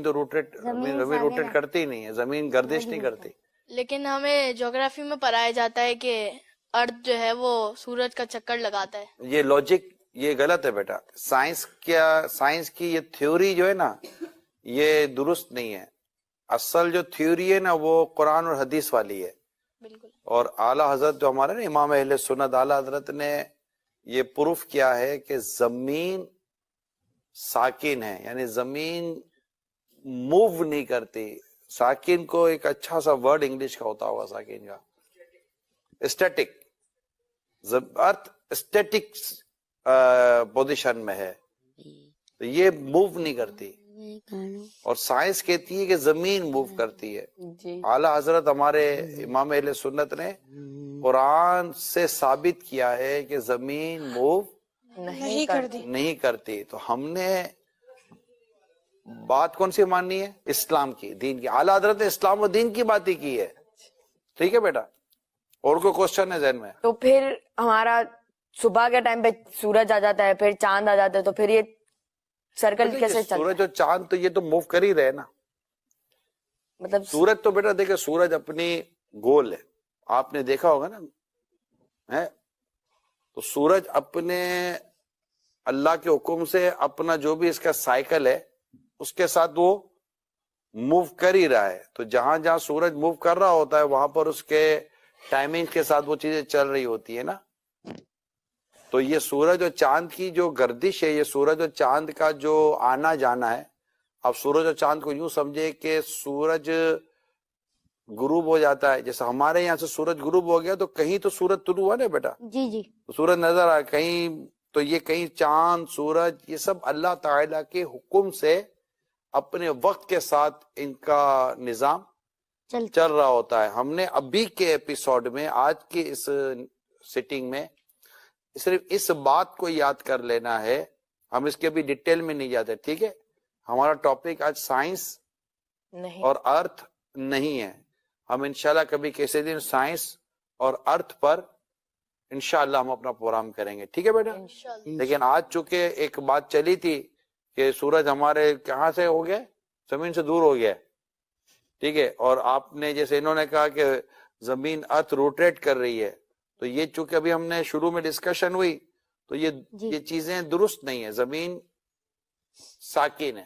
تو روٹیٹ زمین روٹیٹ کرتی ہی نہیں ہے, زمین گردش نہیں کرتی. لیکن ہمیں جغرافی میں پڑھایا جاتا ہے کہ ارتھ جو ہے وہ سورج کا چکر لگاتا ہے. یہ لاجک یہ غلط ہے بیٹا. سائنس کی یہ تھیوری جو ہے نا یہ درست نہیں ہے. اصل جو تھیوری ہے نا وہ قرآن اور حدیث والی ہے. بالکل. اور اعلیٰ حضرت جو ہمارے نا امام اہل سنت اعلیٰ حضرت نے یہ پروف کیا ہے کہ زمین ساکن ہے, یعنی زمین موو نہیں کرتی. ساکن کو ایک اچھا سا ورڈ انگلش کا ہوتا ہوگا ساکن کا, اسٹیٹک. ارتھ اسٹیٹک پوزیشن میں ہے, تو یہ موو نہیں کرتی. اور سائنس کہتی ہے کہ زمین موو کرتی ہے. اعلیٰ حضرت ہمارے امام اہل سنت نے قرآن سے ثابت کیا ہے کہ زمین موو نہیں کرتی. تو ہم نے بات کون سی ماننی ہے؟ اسلام کی, دین کی. اعلیٰ حضرت نے اسلام و دین کی بات ہی کی ہے. ٹھیک ہے بیٹا, اور کوئی کوشچن ہے ذہن میں؟ تو پھر ہمارا صبح کے ٹائم پہ سورج آ جاتا ہے, پھر چاند آ جاتا ہے, تو پھر یہ سرکل کیسے چلتا ہے؟ سورج اور چاند تو یہ تو موو کر ہی رہے نا. مطلب سورج تو بیٹا دیکھے سورج اپنی گول ہے, آپ نے دیکھا ہوگا نا تو سورج اپنے اللہ کے حکم سے اپنا جو بھی اس کا سائیکل ہے اس کے ساتھ وہ موو کر ہی رہا ہے. تو جہاں جہاں سورج موو کر رہا ہوتا ہے وہاں پر اس کے ٹائمنگ کے ساتھ وہ چیزیں چل رہی ہوتی ہے نا. تو یہ سورج اور چاند کی جو گردش ہے, یہ سورج اور چاند کا جو آنا جانا ہے. اب سورج اور چاند کو یوں سمجھے کہ سورج غروب ہو جاتا ہے, جیسے ہمارے یہاں سے سورج غروب ہو گیا تو کہیں تو سورج طلوع ہوا نا بیٹا, جی سورج نظر آیا کہیں, تو یہ کہیں چاند سورج یہ سب اللہ تعالیٰ کے حکم سے اپنے وقت کے ساتھ ان کا نظام چل رہا ہوتا ہے. ہم نے ابھی کے ایپیسوڈ میں آج کی اس سیٹنگ میں صرف اس بات کو یاد کر لینا ہے, ہم اس کے بھی ڈیٹیل میں نہیں جاتے. ٹھیک ہے, ہمارا ٹاپک آج سائنس اور ارتھ نہیں ہے. ہم انشاءاللہ کبھی کسی دن سائنس اور ارتھ پر انشاءاللہ ہم اپنا پروگرام کریں گے. ٹھیک ہے بیٹا, لیکن آج چونکہ ایک بات چلی تھی کہ سورج ہمارے کہاں سے ہو گیا, زمین سے دور ہو گیا. ٹھیک ہے, اور آپ نے جیسے انہوں نے کہا کہ زمین ارتھ روٹیٹ کر رہی ہے, تو یہ چونکہ ابھی ہم نے شروع میں ڈسکشن ہوئی تو یہ چیزیں درست نہیں ہے. زمین ساکن ہے,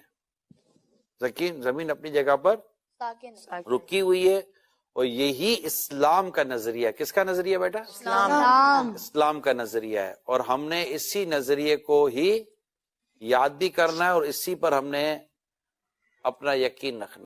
زمین اپنی جگہ پر رکی ہوئی ہے. اور یہی اسلام کا نظریہ, کس کا نظریہ بیٹا؟ اسلام کا نظریہ ہے. اور ہم نے اسی نظریے کو ہی یاد بھی کرنا ہے اور اسی پر ہم نے اپنا یقین رکھنا.